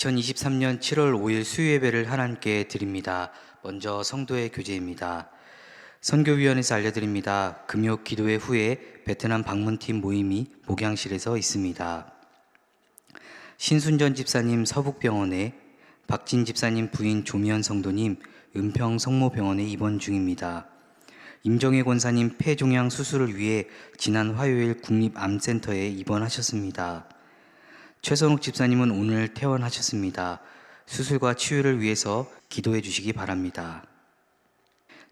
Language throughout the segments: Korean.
2023년 7월 5일 수요예배를 하나님께 드립니다. 먼저 성도의 교제입니다. 선교위원회에서 알려드립니다. 금요 기도회 후에 베트남 방문팀 모임이 목양실에서 있습니다. 신순전 집사님 서북병원에, 박진 집사님 부인 조미연 성도님 은평 성모병원에 입원 중입니다. 임정혜 권사님 폐종양 수술을 위해 지난 화요일 국립암센터에 입원하셨습니다. 최선욱 집사님은 오늘 퇴원하셨습니다. 수술과 치유를 위해서 기도해 주시기 바랍니다.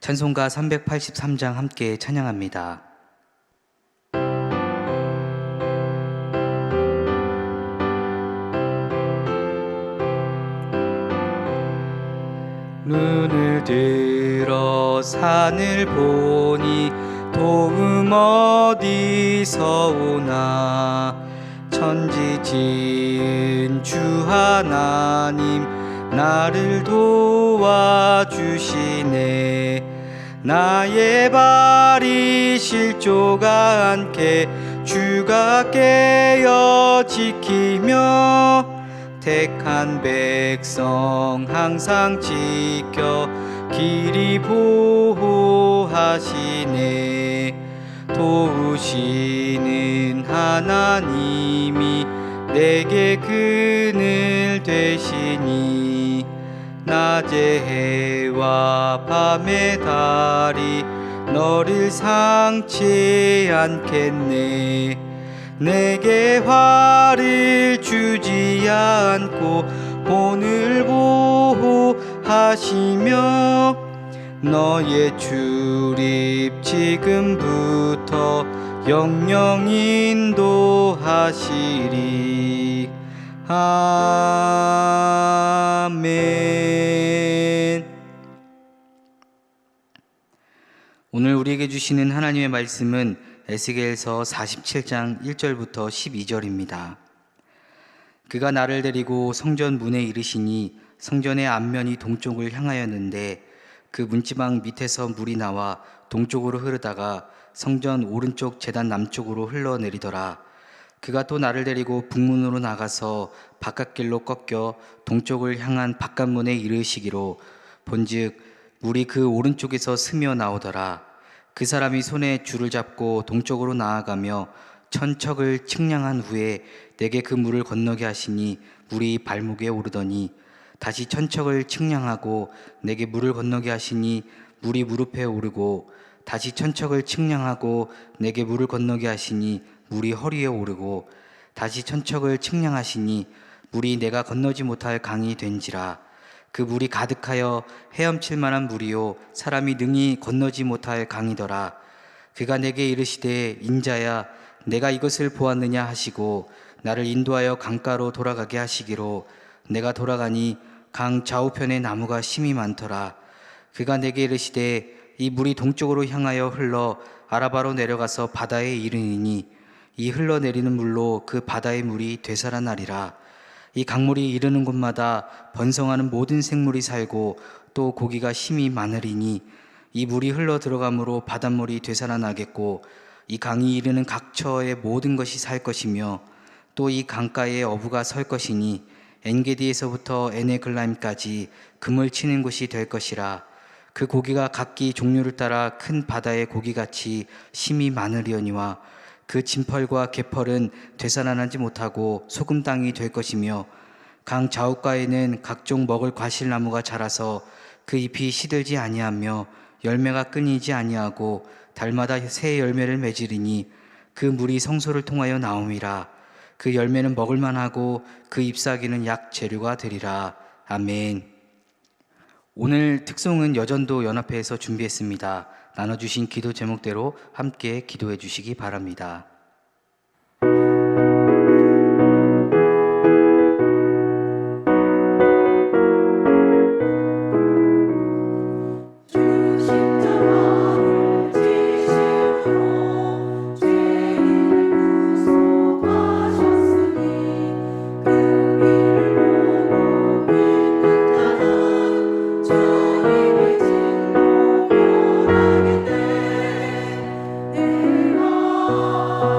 찬송가 383장 함께 찬양합니다. 눈을 들어 산을 보니 도움 어디서 오나. 천지 지은 주 하나님 나를 도와주시네. 나의 발이 실조가 않게 주가 깨어 지키며 택한 백성 항상 지켜 길이 보호하시네. 도우시는 하나님이 내게 그늘 되시니 낮의 해와 밤의 달이 너를 상치 않겠네. 내게 화를 주지 않고 본을 보호하시며 너의 출입 지금부터 영영 인도하시리. 아멘. 오늘 우리에게 주시는 하나님의 말씀은 에스겔서 47장 1절부터 12절입니다. 그가 나를 데리고 성전 문에 이르시니 성전의 앞면이 동쪽을 향하였는데 그 문지방 밑에서 물이 나와 동쪽으로 흐르다가 성전 오른쪽 제단 남쪽으로 흘러내리더라. 그가 또 나를 데리고 북문으로 나가서 바깥길로 꺾여 동쪽을 향한 바깥문에 이르시기로 본즉 물이 그 오른쪽에서 스며 나오더라. 그 사람이 손에 줄을 잡고 동쪽으로 나아가며 천척을 측량한 후에 내게 그 물을 건너게 하시니 물이 발목에 오르더니 다시 천척을 측량하고 내게 물을 건너게 하시니 물이 무릎에 오르고 다시 천척을 측량하고 내게 물을 건너게 하시니 물이 허리에 오르고 다시 천척을 측량하시니 물이 내가 건너지 못할 강이 된지라. 그 물이 가득하여 헤엄칠 만한 물이요 사람이 능히 건너지 못할 강이더라. 그가 내게 이르시되 인자야 내가 이것을 보았느냐 하시고 나를 인도하여 강가로 돌아가게 하시기로 내가 돌아가니 강 좌우편에 나무가 심이 많더라. 그가 내게 이르시되 이 물이 동쪽으로 향하여 흘러 아라바로 내려가서 바다에 이르니니 이 흘러내리는 물로 그 바다의 물이 되살아나리라. 이 강물이 이르는 곳마다 번성하는 모든 생물이 살고 또 고기가 심이 많으리니 이 물이 흘러 들어가므로 바닷물이 되살아나겠고 이 강이 이르는 각처의 모든 것이 살 것이며 또 이 강가에 어부가 설 것이니 엔게디에서부터 에네글라임까지 금을 치는 곳이 될 것이라. 그 고기가 각기 종류를 따라 큰 바다의 고기같이 심이 많으려니와 그 진펄과 개펄은 되살아나지 못하고 소금 땅이 될 것이며 강 좌우가에는 각종 먹을 과실나무가 자라서 그 잎이 시들지 아니하며 열매가 끊이지 아니하고 달마다 새 열매를 맺으리니 그 물이 성소를 통하여 나옴이라. 그 열매는 먹을 만하고 그 잎사귀는 약 재료가 되리라. 아멘. 오늘 특송은 여전도 연합회에서 준비했습니다. 나눠주신 기도 제목대로 함께 기도해 주시기 바랍니다. 내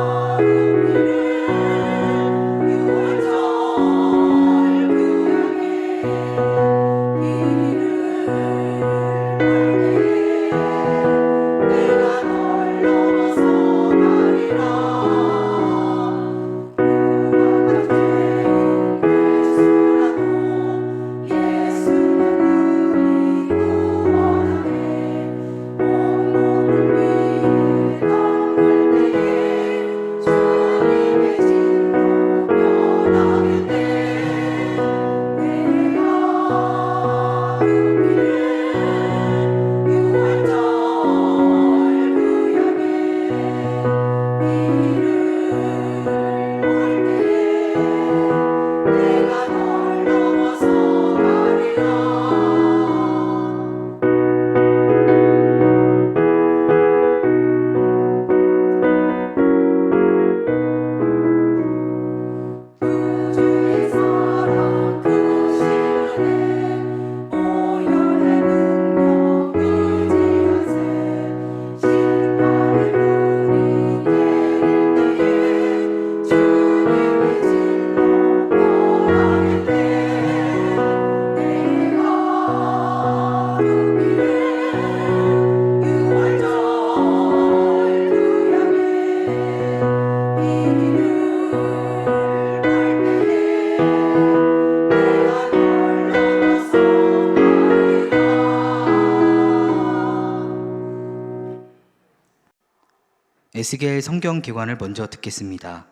에스겔 성경 기관을 먼저 듣겠습니다.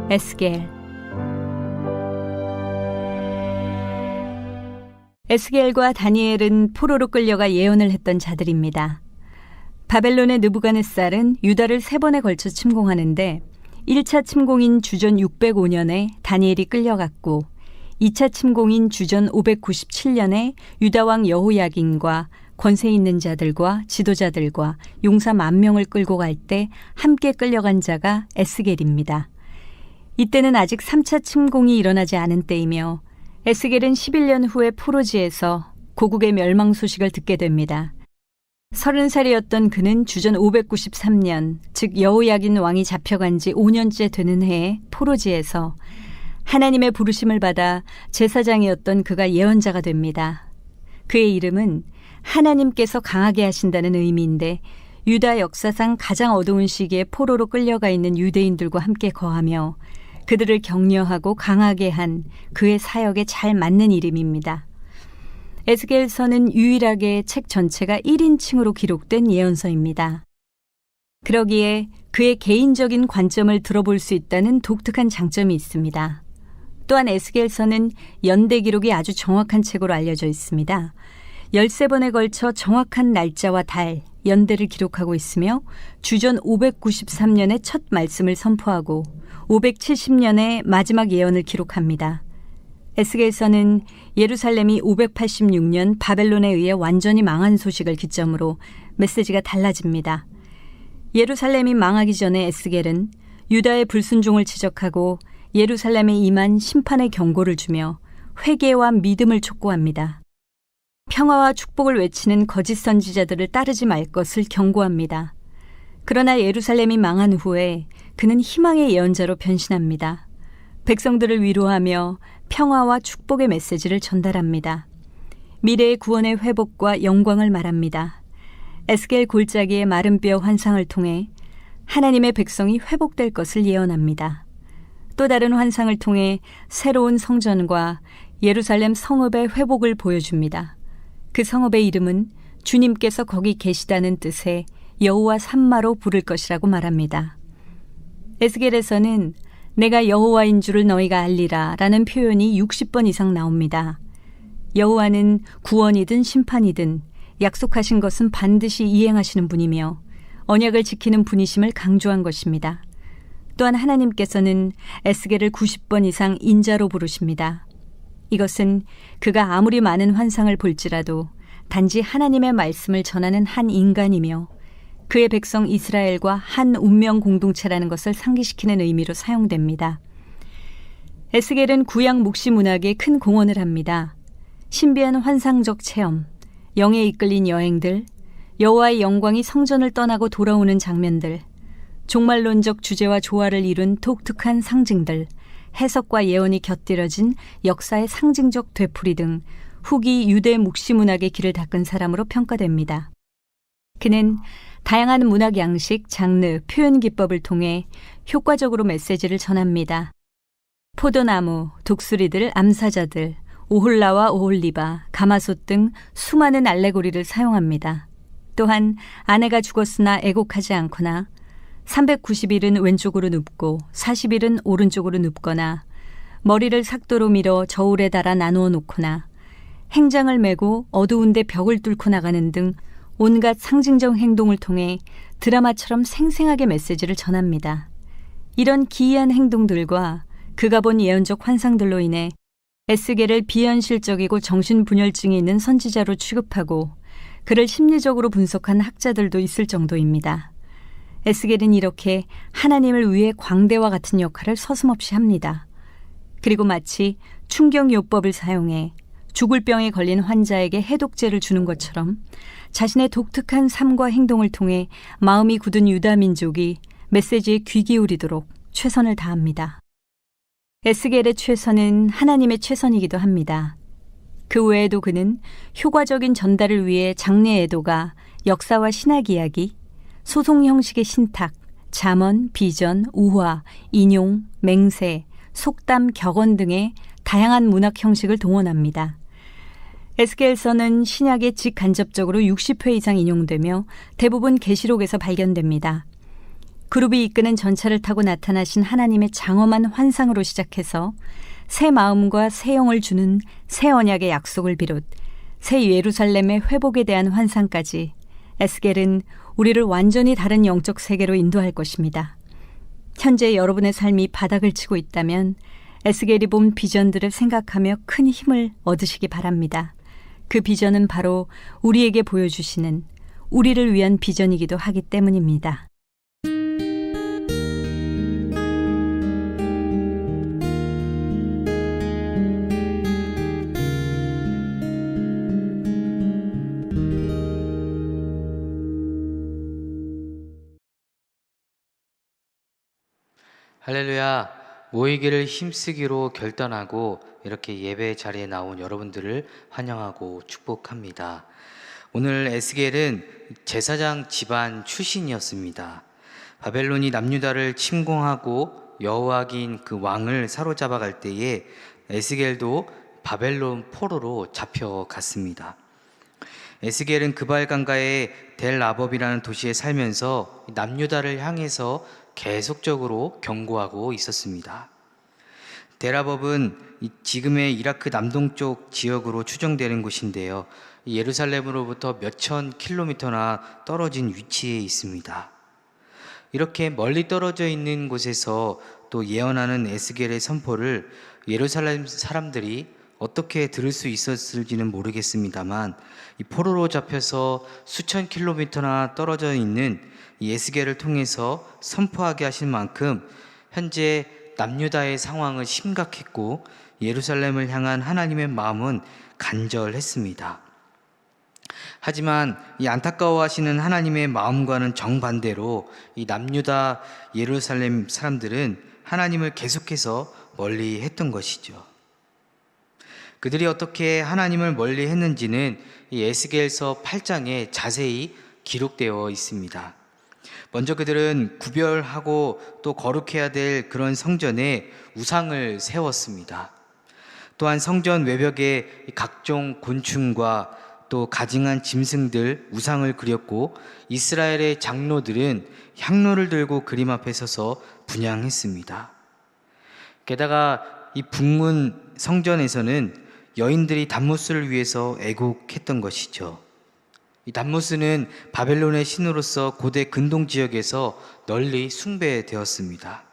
에스겔. 에스겔과 다니엘은 포로로 끌려가 예언을 했던 자들입니다. 바벨론의 느부갓네살은 유다를 3번에 걸쳐 침공하는데 1차 침공인 주전 605년에 다니엘이 끌려갔고 2차 침공인 주전 597년에 유다왕 여호야긴과 권세 있는 자들과 지도자들과 용사 10,000명을 끌고 갈 때 함께 끌려간 자가 에스겔입니다. 이때는 아직 3차 침공이 일어나지 않은 때이며 에스겔은 11년 후에 포로지에서 고국의 멸망 소식을 듣게 됩니다. 30살이었던 그는 주전 593년, 즉 여호야긴 왕이 잡혀간 지 5년째 되는 해에 포로지에서 하나님의 부르심을 받아 제사장이었던 그가 예언자가 됩니다. 그의 이름은 하나님께서 강하게 하신다는 의미인데 유다 역사상 가장 어두운 시기에 포로로 끌려가 있는 유대인들과 함께 거하며 그들을 격려하고 강하게 한 그의 사역에 잘 맞는 이름입니다. 에스겔서는 유일하게 책 전체가 1인칭으로 기록된 예언서입니다. 그러기에 그의 개인적인 관점을 들어볼 수 있다는 독특한 장점이 있습니다. 또한 에스겔서는 연대 기록이 아주 정확한 책으로 알려져 있습니다. 13번에 걸쳐 정확한 날짜와 달, 연대를 기록하고 있으며 주전 593년에 첫 말씀을 선포하고 570년에 마지막 예언을 기록합니다. 에스겔서는 예루살렘이 586년 바벨론에 의해 완전히 망한 소식을 기점으로 메시지가 달라집니다. 예루살렘이 망하기 전에 에스겔은 유다의 불순종을 지적하고 예루살렘에 임한 심판의 경고를 주며 회개와 믿음을 촉구합니다. 평화와 축복을 외치는 거짓 선지자들을 따르지 말 것을 경고합니다. 그러나 예루살렘이 망한 후에 그는 희망의 예언자로 변신합니다. 백성들을 위로하며 평화와 축복의 메시지를 전달합니다. 미래의 구원의 회복과 영광을 말합니다. 에스겔 골짜기의 마른 뼈 환상을 통해 하나님의 백성이 회복될 것을 예언합니다. 또 다른 환상을 통해 새로운 성전과 예루살렘 성읍의 회복을 보여줍니다. 그 성읍의 이름은 주님께서 거기 계시다는 뜻의 여호와 삼마로 부를 것이라고 말합니다. 에스겔에서는 내가 여호와인 줄을 너희가 알리라 라는 표현이 60번 이상 나옵니다. 여호와는 구원이든 심판이든 약속하신 것은 반드시 이행하시는 분이며 언약을 지키는 분이심을 강조한 것입니다. 또한 하나님께서는 에스겔을 90번 이상 인자로 부르십니다. 이것은 그가 아무리 많은 환상을 볼지라도 단지 하나님의 말씀을 전하는 한 인간이며 그의 백성 이스라엘과 한 운명 공동체라는 것을 상기시키는 의미로 사용됩니다. 에스겔은 구약 묵시 문학에 큰 공헌을 합니다. 신비한 환상적 체험, 영에 이끌린 여행들, 여호와의 영광이 성전을 떠나고 돌아오는 장면들, 종말론적 주제와 조화를 이룬 독특한 상징들, 해석과 예언이 곁들여진 역사의 상징적 되풀이 등 후기 유대 묵시 문학의 길을 닦은 사람으로 평가됩니다. 그는 다양한 문학 양식, 장르, 표현 기법을 통해 효과적으로 메시지를 전합니다. 포도나무, 독수리들, 암사자들, 오홀라와 오홀리바, 가마솥 등 수많은 알레고리를 사용합니다. 또한 아내가 죽었으나 애곡하지 않거나 390일은 왼쪽으로 눕고 40일은 오른쪽으로 눕거나 머리를 삭도로 밀어 저울에 달아 나누어 놓거나 행장을 메고 어두운데 벽을 뚫고 나가는 등 온갖 상징적 행동을 통해 드라마처럼 생생하게 메시지를 전합니다. 이런 기이한 행동들과 그가 본 예언적 환상들로 인해 에스겔을 비현실적이고 정신분열증이 있는 선지자로 취급하고 그를 심리적으로 분석한 학자들도 있을 정도입니다. 에스겔은 이렇게 하나님을 위해 광대와 같은 역할을 서슴없이 합니다. 그리고 마치 충격요법을 사용해 죽을 병에 걸린 환자에게 해독제를 주는 것처럼 자신의 독특한 삶과 행동을 통해 마음이 굳은 유다 민족이 메시지에 귀 기울이도록 최선을 다합니다. 에스겔의 최선은 하나님의 최선이기도 합니다. 그 외에도 그는 효과적인 전달을 위해 장례 애도가 역사와 신학 이야기, 소송 형식의 신탁, 잠언, 비전, 우화, 인용, 맹세, 속담, 격언 등의 다양한 문학 형식을 동원합니다. 에스겔서는 신약에 직간접적으로 60회 이상 인용되며 대부분 계시록에서 발견됩니다. 그룹이 이끄는 전차를 타고 나타나신 하나님의 장엄한 환상으로 시작해서 새 마음과 새 영을 주는 새 언약의 약속을 비롯 새 예루살렘의 회복에 대한 환상까지 에스겔은 우리를 완전히 다른 영적 세계로 인도할 것입니다. 현재 여러분의 삶이 바닥을 치고 있다면 에스겔이 본 비전들을 생각하며 큰 힘을 얻으시기 바랍니다. 그 비전은 바로 우리에게 보여주시는 우리를 위한 비전이기도 하기 때문입니다. 할렐루야. 모이기를 힘쓰기로 결단하고 이렇게 예배 자리에 나온 여러분들을 환영하고 축복합니다. 오늘 에스겔은 제사장 집안 출신이었습니다. 바벨론이 남유다를 침공하고 여호와긴 그 왕을 사로잡아 갈 때에 에스겔도 바벨론 포로로 잡혀갔습니다. 에스겔은 그발강가의 델아법이라는 도시에 살면서 남유다를 향해서 계속적으로 경고하고 있었습니다. 델아법은 지금의 이라크 남동쪽 지역으로 추정되는 곳인데요. 예루살렘으로부터 몇천 킬로미터나 떨어진 위치에 있습니다. 이렇게 멀리 떨어져 있는 곳에서 또 예언하는 에스겔의 선포를 예루살렘 사람들이 어떻게 들을 수 있었을지는 모르겠습니다만 이 포로로 잡혀서 수천 킬로미터나 떨어져 있는 이 에스겔을 통해서 선포하게 하신 만큼 현재 남유다의 상황은 심각했고 예루살렘을 향한 하나님의 마음은 간절했습니다. 하지만 이 안타까워하시는 하나님의 마음과는 정반대로 이 남유다 예루살렘 사람들은 하나님을 계속해서 멀리 했던 것이죠. 그들이 어떻게 하나님을 멀리 했는지는 이 에스겔서 8장에 자세히 기록되어 있습니다. 먼저 그들은 구별하고 또 거룩해야 될 그런 성전에 우상을 세웠습니다. 또한 성전 외벽에 각종 곤충과 또 가증한 짐승들 우상을 그렸고 이스라엘의 장로들은 향로를 들고 그림 앞에 서서 분향했습니다. 게다가 이 북문 성전에서는 여인들이 담무스를 위해서 애곡했던 것이죠. 이 담무스는 바벨론의 신으로서 고대 근동 지역에서 널리 숭배되었습니다.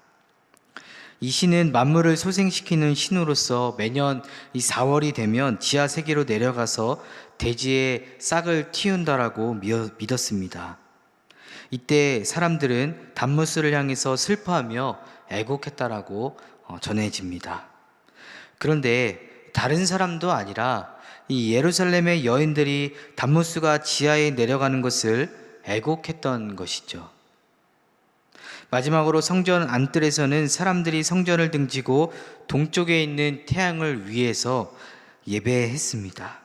이 신은 만물을 소생시키는 신으로서 매년 이 4월이 되면 지하 세계로 내려가서 대지에 싹을 틔운다라고 믿었습니다. 이때 사람들은 담무스를 향해서 슬퍼하며 애곡했다라고 전해집니다. 그런데 다른 사람도 아니라 이 예루살렘의 여인들이 담무스가 지하에 내려가는 것을 애곡했던 것이죠. 마지막으로 성전 안뜰에서는 사람들이 성전을 등지고 동쪽에 있는 태양을 위해서 예배했습니다.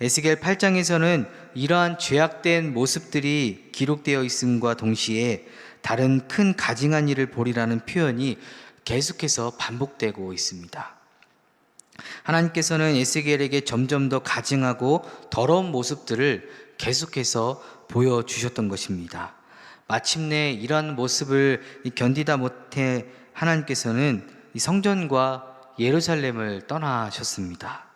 에스겔 8장에서는 이러한 죄악된 모습들이 기록되어 있음과 동시에 다른 큰 가증한 일을 보리라는 표현이 계속해서 반복되고 있습니다. 하나님께서는 에스겔에게 점점 더 가증하고 더러운 모습들을 계속해서 보여주셨던 것입니다. 마침내 이러한 모습을 견디다 못해 하나님께서는 이 성전과 예루살렘을 떠나셨습니다.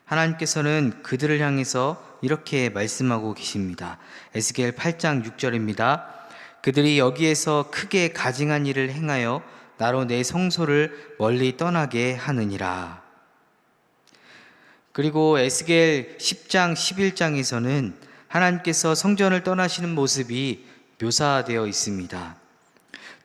하나님께서는 그들을 향해서 이렇게 말씀하고 계십니다. 에스겔 8장 6절입니다. 그들이 여기에서 크게 가증한 일을 행하여 나로 내 성소를 멀리 떠나게 하느니라. 그리고 에스겔 10장 11장에서는 하나님께서 성전을 떠나시는 모습이 묘사되어 있습니다.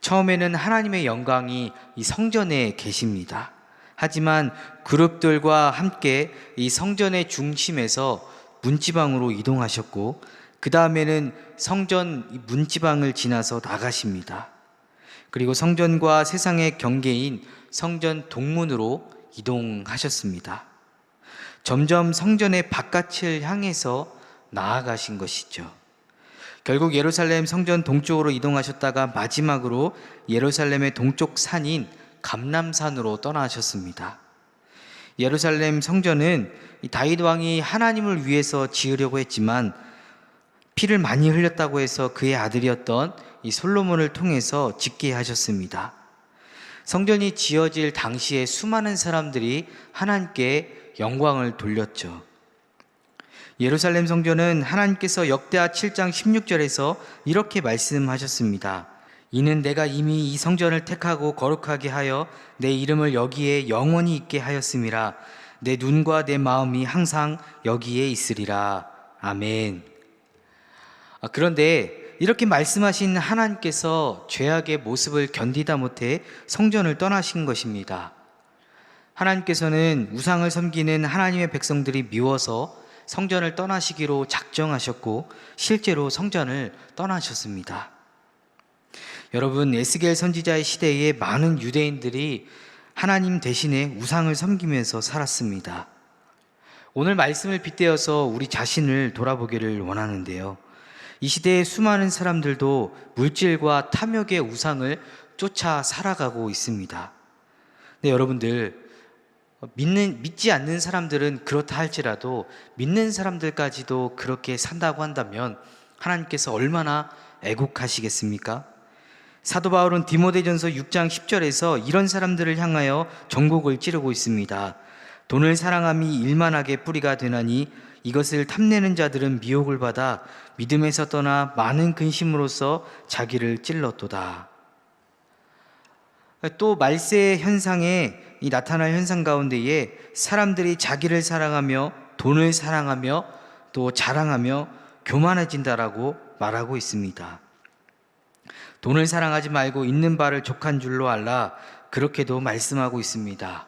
처음에는 하나님의 영광이 이 성전에 계십니다. 하지만 그룹들과 함께 이 성전의 중심에서 문지방으로 이동하셨고 그 다음에는 성전 문지방을 지나서 나가십니다. 그리고 성전과 세상의 경계인 성전 동문으로 이동하셨습니다. 점점 성전의 바깥을 향해서 나아가신 것이죠. 결국 예루살렘 성전 동쪽으로 이동하셨다가 마지막으로 예루살렘의 동쪽 산인 감람산으로 떠나셨습니다. 예루살렘 성전은 이 다윗 왕이 하나님을 위해서 지으려고 했지만 피를 많이 흘렸다고 해서 그의 아들이었던 이 솔로몬을 통해서 짓게 하셨습니다. 성전이 지어질 당시에 수많은 사람들이 하나님께 영광을 돌렸죠. 예루살렘 성전은 하나님께서 역대하 7장 16절에서 이렇게 말씀하셨습니다. 이는 내가 이미 이 성전을 택하고 거룩하게 하여 내 이름을 여기에 영원히 있게 하였음이라. 내 눈과 내 마음이 항상 여기에 있으리라. 아멘. 그런데 이렇게 말씀하신 하나님께서 죄악의 모습을 견디다 못해 성전을 떠나신 것입니다. 하나님께서는 우상을 섬기는 하나님의 백성들이 미워서 성전을 떠나시기로 작정하셨고 실제로 성전을 떠나셨습니다. 여러분, 에스겔 선지자의 시대에 많은 유대인들이 하나님 대신에 우상을 섬기면서 살았습니다. 오늘 말씀을 빗대어서 우리 자신을 돌아보기를 원하는데요. 이 시대의 수많은 사람들도 물질과 탐욕의 우상을 쫓아 살아가고 있습니다. 네, 여러분들, 믿지 않는 사람들은 그렇다 할지라도 믿는 사람들까지도 그렇게 산다고 한다면 하나님께서 얼마나 애국하시겠습니까? 사도 바울은 디모데전서 6장 10절에서 이런 사람들을 향하여 전곡을 찌르고 있습니다. 돈을 사랑함이 일만하게 뿌리가 되나니 이것을 탐내는 자들은 미혹을 받아 믿음에서 떠나 많은 근심으로써 자기를 찔렀도다. 또 말세 현상에 이 나타날 현상 가운데에 사람들이 자기를 사랑하며 돈을 사랑하며 또 자랑하며 교만해진다라고 말하고 있습니다. 돈을 사랑하지 말고 있는 바를 족한 줄로 알라, 그렇게도 말씀하고 있습니다.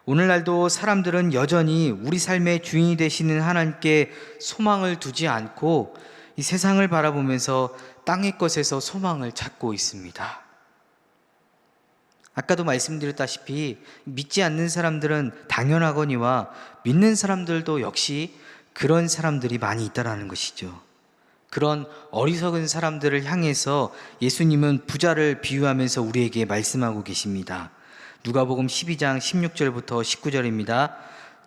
오늘날도 사람들은 여전히 우리 삶의 주인이 되시는 하나님께 소망을 두지 않고 이 세상을 바라보면서 땅의 것에서 소망을 찾고 있습니다. 아까도 말씀드렸다시피 믿지 않는 사람들은 당연하거니와 믿는 사람들도 역시 그런 사람들이 많이 있다라는 것이죠. 그런 어리석은 사람들을 향해서 예수님은 부자를 비유하면서 우리에게 말씀하고 계십니다. 누가복음 12장 16절부터 19절입니다.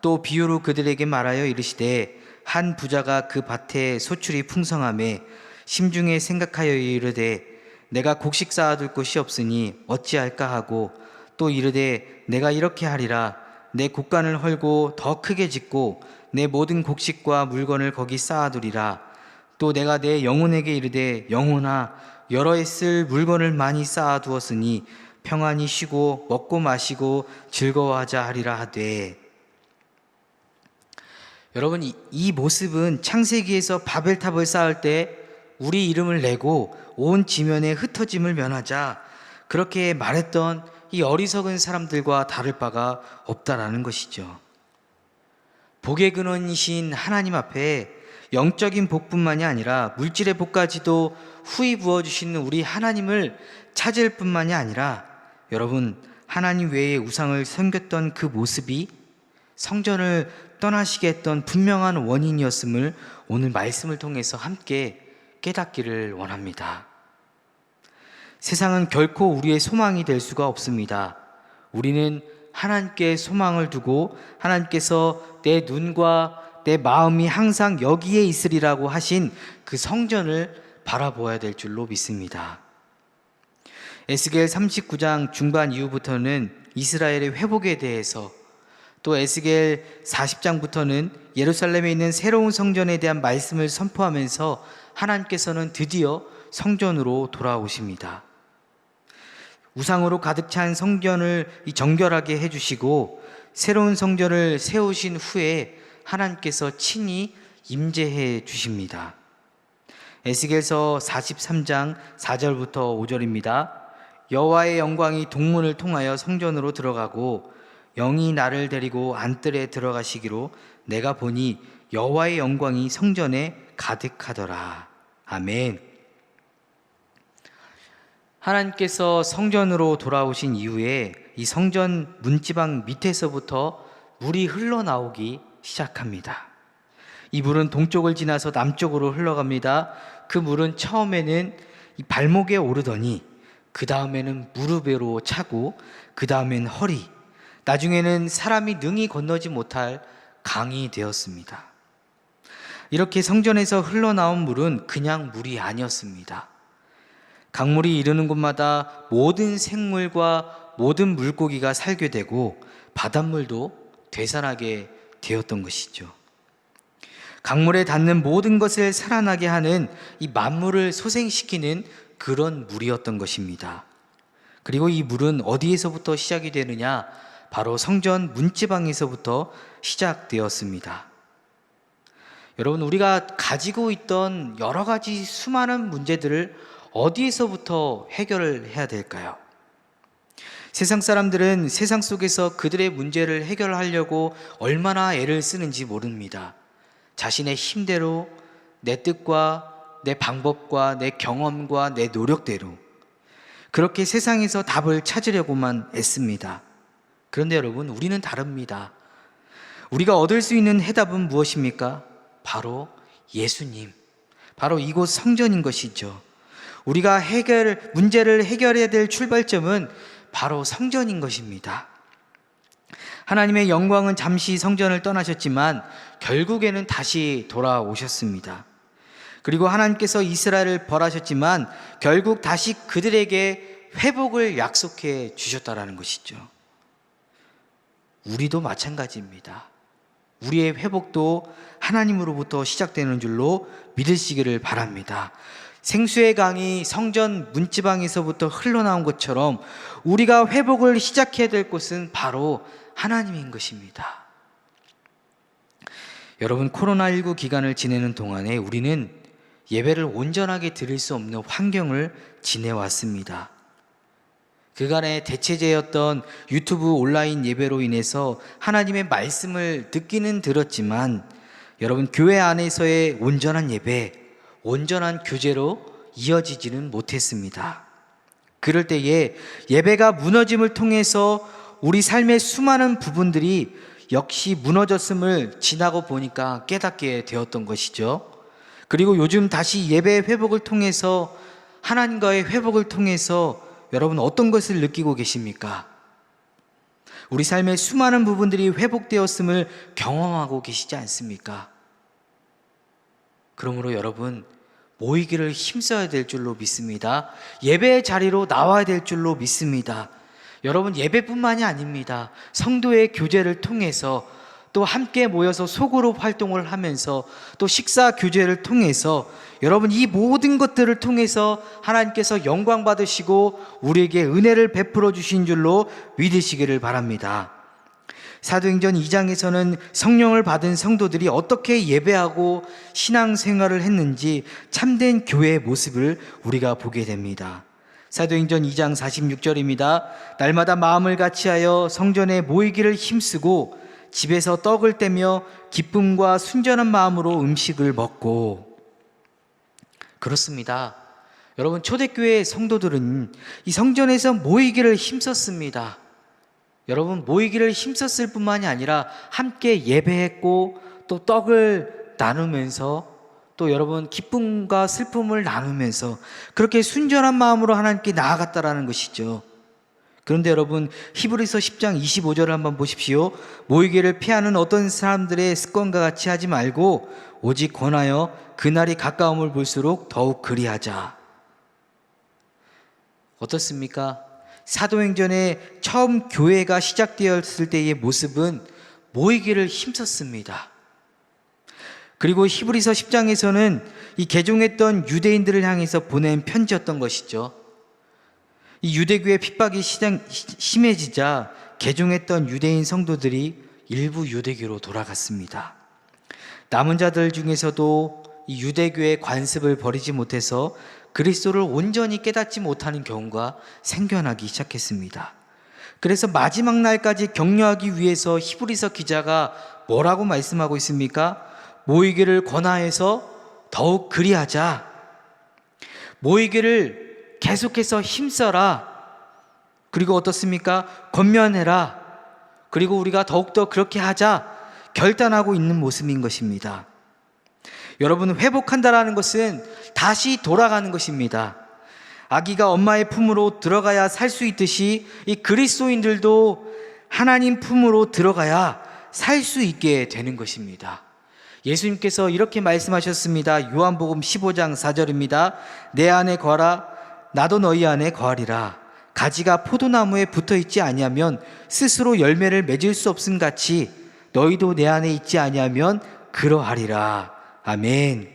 또 비유로 그들에게 말하여 이르시되 한 부자가 그 밭에 소출이 풍성하매 심중에 생각하여 이르되 내가 곡식 쌓아둘 곳이 없으니 어찌할까 하고 또 이르되 내가 이렇게 하리라. 내 곡간을 헐고 더 크게 짓고 내 모든 곡식과 물건을 거기 쌓아두리라. 또 내가 내 영혼에게 이르되 영혼아 여러 해 쓸 물건을 많이 쌓아두었으니 평안히 쉬고 먹고 마시고 즐거워하자 하리라 하되. 여러분, 이 모습은 창세기에서 바벨탑을 쌓을 때 우리 이름을 내고 온 지면에 흩어짐을 면하자 그렇게 말했던 이 어리석은 사람들과 다를 바가 없다라는 것이죠. 복의 근원이신 하나님 앞에 영적인 복뿐만이 아니라 물질의 복까지도 후히 부어주시는 우리 하나님을 찾을 뿐만이 아니라 여러분, 하나님 외에 우상을 섬겼던 그 모습이 성전을 떠나시게 했던 분명한 원인이었음을 오늘 말씀을 통해서 함께 깨닫기를 원합니다. 세상은 결코 우리의 소망이 될 수가 없습니다. 우리는 하나님께 소망을 두고 하나님께서 내 눈과 내 마음이 항상 여기에 있으리라고 하신 그 성전을 바라보아야 될 줄로 믿습니다. 에스겔 39장 중반 이후부터는 이스라엘의 회복에 대해서, 또 에스겔 40장부터는 예루살렘에 있는 새로운 성전에 대한 말씀을 선포하면서 하나님께서는 드디어 성전으로 돌아오십니다. 우상으로 가득 찬 성전을 정결하게 해주시고 새로운 성전을 세우신 후에 하나님께서 친히 임재해 주십니다. 에스겔서 43장 4절부터 5절입니다. 여호와의 영광이 동문을 통하여 성전으로 들어가고 영이 나를 데리고 안뜰에 들어가시기로 내가 보니 여호와의 영광이 성전에 가득하더라. 아멘. 하나님께서 성전으로 돌아오신 이후에 이 성전 문지방 밑에서부터 물이 흘러나오기 시작합니다. 이 물은 동쪽을 지나서 남쪽으로 흘러갑니다. 그 물은 처음에는 이 발목에 오르더니 그 다음에는 무릎으로 차고 그 다음엔 허리, 나중에는 사람이 능히 건너지 못할 강이 되었습니다. 이렇게 성전에서 흘러나온 물은 그냥 물이 아니었습니다. 강물이 이르는 곳마다 모든 생물과 모든 물고기가 살게 되고 바닷물도 되살아나게 되었던 것이죠. 강물에 닿는 모든 것을 살아나게 하는 이 만물을 소생시키는 그런 물이었던 것입니다. 그리고 이 물은 어디에서부터 시작이 되느냐? 바로 성전 문지방에서부터 시작되었습니다. 여러분, 우리가 가지고 있던 여러 가지 수많은 문제들을 어디에서부터 해결을 해야 될까요? 세상 사람들은 세상 속에서 그들의 문제를 해결하려고 얼마나 애를 쓰는지 모릅니다. 자신의 힘대로, 내 뜻과 내 방법과 내 경험과 내 노력대로 그렇게 세상에서 답을 찾으려고만 애씁니다. 그런데 여러분, 우리는 다릅니다. 우리가 얻을 수 있는 해답은 무엇입니까? 바로 예수님, 바로 이곳 성전인 것이죠. 우리가 문제를 해결해야 될 출발점은 바로 성전인 것입니다. 하나님의 영광은 잠시 성전을 떠나셨지만 결국에는 다시 돌아오셨습니다. 그리고 하나님께서 이스라엘을 벌하셨지만 결국 다시 그들에게 회복을 약속해 주셨다라는 것이죠. 우리도 마찬가지입니다. 우리의 회복도 하나님으로부터 시작되는 줄로 믿으시기를 바랍니다. 생수의 강이 성전 문지방에서부터 흘러나온 것처럼 우리가 회복을 시작해야 될 곳은 바로 하나님인 것입니다. 여러분, 코로나19 기간을 지내는 동안에 우리는 예배를 온전하게 드릴 수 없는 환경을 지내왔습니다. 그간의 대체제였던 유튜브 온라인 예배로 인해서 하나님의 말씀을 듣기는 들었지만 여러분, 교회 안에서의 온전한 예배, 온전한 교제로 이어지지는 못했습니다. 그럴 때에 예배가 무너짐을 통해서 우리 삶의 수많은 부분들이 역시 무너졌음을 지나고 보니까 깨닫게 되었던 것이죠. 그리고 요즘 다시 예배 회복을 통해서, 하나님과의 회복을 통해서 여러분 어떤 것을 느끼고 계십니까? 우리 삶의 수많은 부분들이 회복되었음을 경험하고 계시지 않습니까? 그러므로 여러분, 모이기를 힘써야 될 줄로 믿습니다. 예배의 자리로 나와야 될 줄로 믿습니다. 여러분, 예배뿐만이 아닙니다. 성도의 교제를 통해서, 또 함께 모여서 소그룹 활동을 하면서, 또 식사 교제를 통해서 여러분, 이 모든 것들을 통해서 하나님께서 영광 받으시고 우리에게 은혜를 베풀어 주신 줄로 믿으시기를 바랍니다. 사도행전 2장에서는 성령을 받은 성도들이 어떻게 예배하고 신앙생활을 했는지 참된 교회의 모습을 우리가 보게 됩니다. 사도행전 2장 46절입니다. 날마다 마음을 같이하여 성전에 모이기를 힘쓰고 집에서 떡을 떼며 기쁨과 순전한 마음으로 음식을 먹고. 그렇습니다. 여러분, 초대교회 성도들은 이 성전에서 모이기를 힘썼습니다. 여러분, 모이기를 힘썼을 뿐만이 아니라 함께 예배했고 또 떡을 나누면서 또 여러분 기쁨과 슬픔을 나누면서 그렇게 순전한 마음으로 하나님께 나아갔다라는 것이죠. 그런데 여러분, 히브리서 10장 25절을 한번 보십시오. 모이기를 피하는 어떤 사람들의 습관과 같이 하지 말고 오직 권하여 그날이 가까움을 볼수록 더욱 그리하자. 어떻습니까? 사도행전에 처음 교회가 시작되었을 때의 모습은 모이기를 힘썼습니다. 그리고 히브리서 10장에서는 이 개종했던 유대인들을 향해서 보낸 편지였던 것이죠. 이 유대교의 핍박이 심해지자 개종했던 유대인 성도들이 일부 유대교로 돌아갔습니다. 남은 자들 중에서도 이 유대교의 관습을 버리지 못해서 그리스도를 온전히 깨닫지 못하는 경우가 생겨나기 시작했습니다. 그래서 마지막 날까지 격려하기 위해서 히브리서 기자가 뭐라고 말씀하고 있습니까? 모이기를 권하여서 더욱 그리하자. 모이기를 계속해서 힘써라. 그리고 어떻습니까? 권면해라. 그리고 우리가 더욱더 그렇게 하자 결단하고 있는 모습인 것입니다. 여러분, 회복한다라는 것은 다시 돌아가는 것입니다. 아기가 엄마의 품으로 들어가야 살 수 있듯이 이 그리스도인들도 하나님 품으로 들어가야 살 수 있게 되는 것입니다. 예수님께서 이렇게 말씀하셨습니다. 요한복음 15장 4절입니다. 내 안에 거하라 나도 너희 안에 거하리라. 가지가 포도나무에 붙어 있지 아니하면 스스로 열매를 맺을 수 없음 같이 너희도 내 안에 있지 아니하면 그러하리라. 아멘.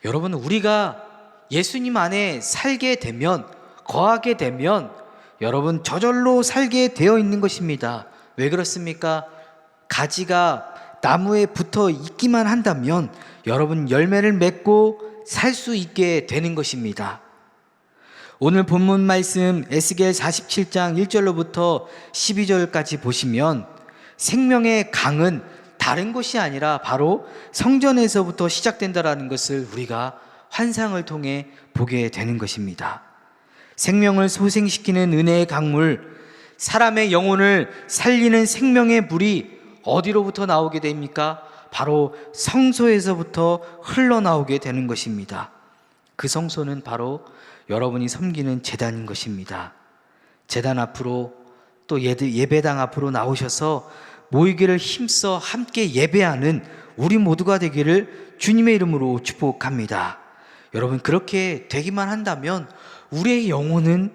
여러분, 우리가 예수님 안에 살게 되면, 거하게 되면 여러분 저절로 살게 되어 있는 것입니다. 왜 그렇습니까? 가지가 나무에 붙어 있기만 한다면 여러분 열매를 맺고 살 수 있게 되는 것입니다. 오늘 본문 말씀 에스겔 47장 1절로부터 12절까지 보시면 생명의 강은 다른 것이 아니라 바로 성전에서부터 시작된다라는 것을 우리가 환상을 통해 보게 되는 것입니다. 생명을 소생시키는 은혜의 강물, 사람의 영혼을 살리는 생명의 물이 어디로부터 나오게 됩니까? 바로 성소에서부터 흘러나오게 되는 것입니다. 그 성소는 바로 여러분이 섬기는 제단인 것입니다. 제단 앞으로 또 예배당 앞으로 나오셔서 모이기를 힘써 함께 예배하는 우리 모두가 되기를 주님의 이름으로 축복합니다. 여러분, 그렇게 되기만 한다면 우리의 영혼은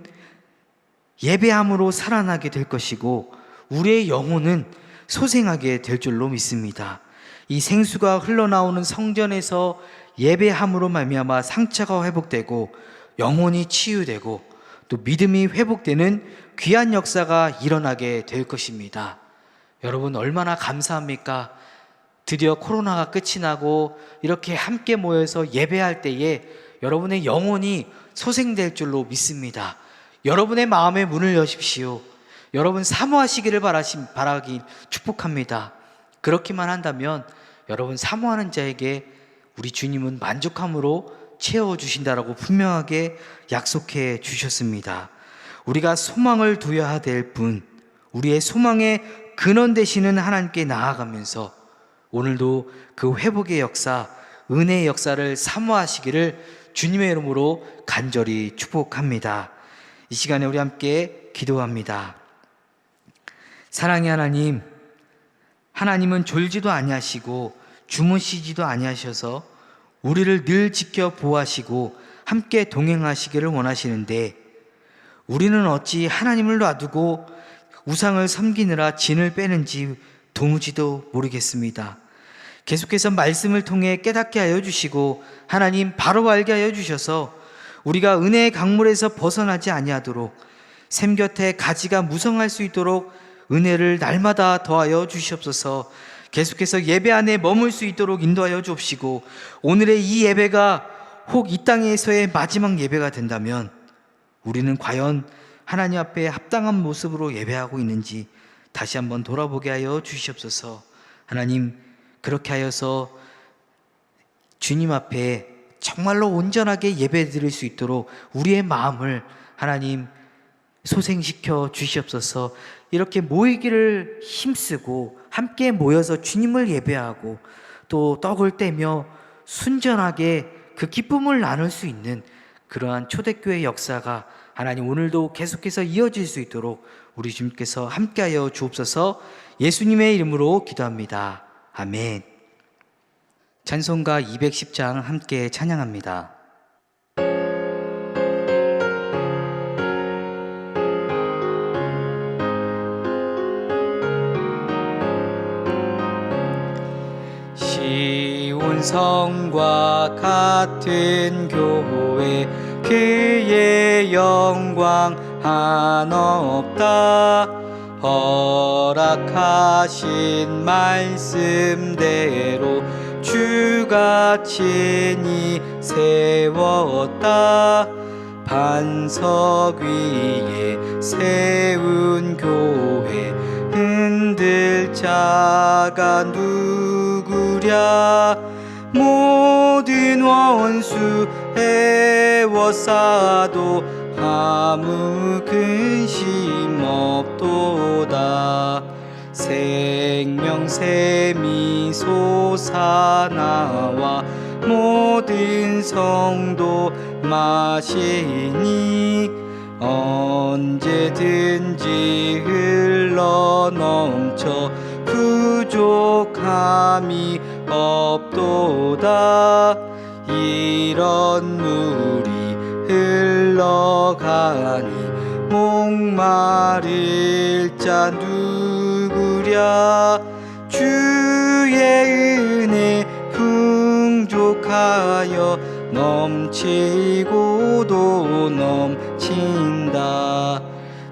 예배함으로 살아나게 될 것이고 우리의 영혼은 소생하게 될 줄로 믿습니다. 이 생수가 흘러나오는 성전에서 예배함으로 말미암아 상처가 회복되고 영혼이 치유되고 또 믿음이 회복되는 귀한 역사가 일어나게 될 것입니다. 여러분, 얼마나 감사합니까? 드디어 코로나가 끝이 나고 이렇게 함께 모여서 예배할 때에 여러분의 영혼이 소생될 줄로 믿습니다. 여러분의 마음의 문을 여십시오. 여러분 사모하시기를 바라기 축복합니다. 그렇기만 한다면 여러분 사모하는 자에게 우리 주님은 만족함으로 채워주신다라고 분명하게 약속해 주셨습니다. 우리가 소망을 두어야 될 분, 우리의 소망의 근원 되시는 하나님께 나아가면서 오늘도 그 회복의 역사, 은혜의 역사를 사모하시기를 주님의 이름으로 간절히 축복합니다. 이 시간에 우리 함께 기도합니다. 사랑의 하나님, 하나님은 졸지도 아니하시고 주무시지도 아니하셔서 우리를 늘 지켜 보호하시고 함께 동행하시기를 원하시는데 우리는 어찌 하나님을 놔두고 우상을 섬기느라 진을 빼는지 도무지도 모르겠습니다. 계속해서 말씀을 통해 깨닫게 하여 주시고 하나님 바로 알게 하여 주셔서 우리가 은혜의 강물에서 벗어나지 아니하도록 샘 곁에 가지가 무성할 수 있도록 은혜를 날마다 더하여 주시옵소서. 계속해서 예배 안에 머물 수 있도록 인도하여 주옵시고 오늘의 이 예배가 혹 이 땅에서의 마지막 예배가 된다면 우리는 과연 하나님 앞에 합당한 모습으로 예배하고 있는지 다시 한번 돌아보게 하여 주시옵소서. 하나님, 그렇게 하여서 주님 앞에 정말로 온전하게 예배 드릴 수 있도록 우리의 마음을 하나님 소생시켜 주시옵소서. 이렇게 모이기를 힘쓰고 함께 모여서 주님을 예배하고 또 떡을 떼며 순전하게 그 기쁨을 나눌 수 있는 그러한 초대교회 역사가 하나님 오늘도 계속해서 이어질 수 있도록 우리 주님께서 함께하여 주옵소서. 예수님의 이름으로 기도합니다. 아멘. 찬송가 210장 함께 찬양합니다. 시온성과 같은 교회 그의 영광 한없다. 허락하신 말씀대로 주가 친히 세웠다. 반석 위에 세운 교회 흔들 자가 누구랴. 모든 원수 애워싸도 아무 근심 없도다. 생명샘이 솟아나와 모든 성도 마시니 언제든지 흘러 넘쳐 부족함이 없도다. 이런 물이 흘러가니 목마를 자 누구랴. 주의 은혜 풍족하여 넘치고도 넘친다.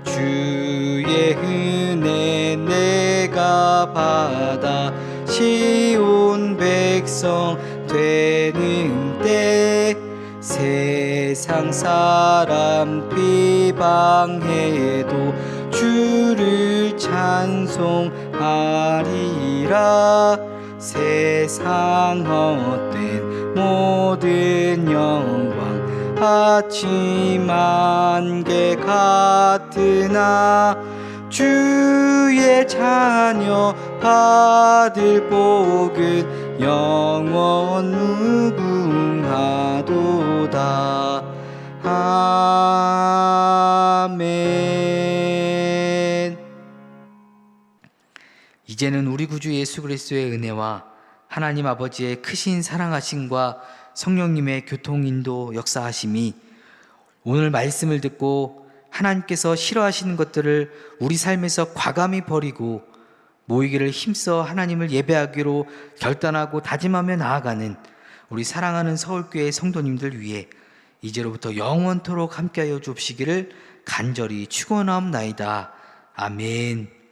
주의 은혜 내가 받아 시온 백성 되는 때 세상 사람 비방해도 주를 찬송하리라. 세상 헛된 모든 영광 아침 안개 같으나 주의 자녀 받을 복은 영원 무궁하도다. 아멘. 이제는 우리 구주 예수 그리스도의 은혜와 하나님 아버지의 크신 사랑하심과 성령님의 교통인도 역사하심이 오늘 말씀을 듣고 하나님께서 싫어하시는 것들을 우리 삶에서 과감히 버리고 모이기를 힘써 하나님을 예배하기로 결단하고 다짐하며 나아가는 우리 사랑하는 서울교회 성도님들 위해 이제로부터 영원토록 함께하여 주시기를 간절히 축원하옵나이다. 아멘.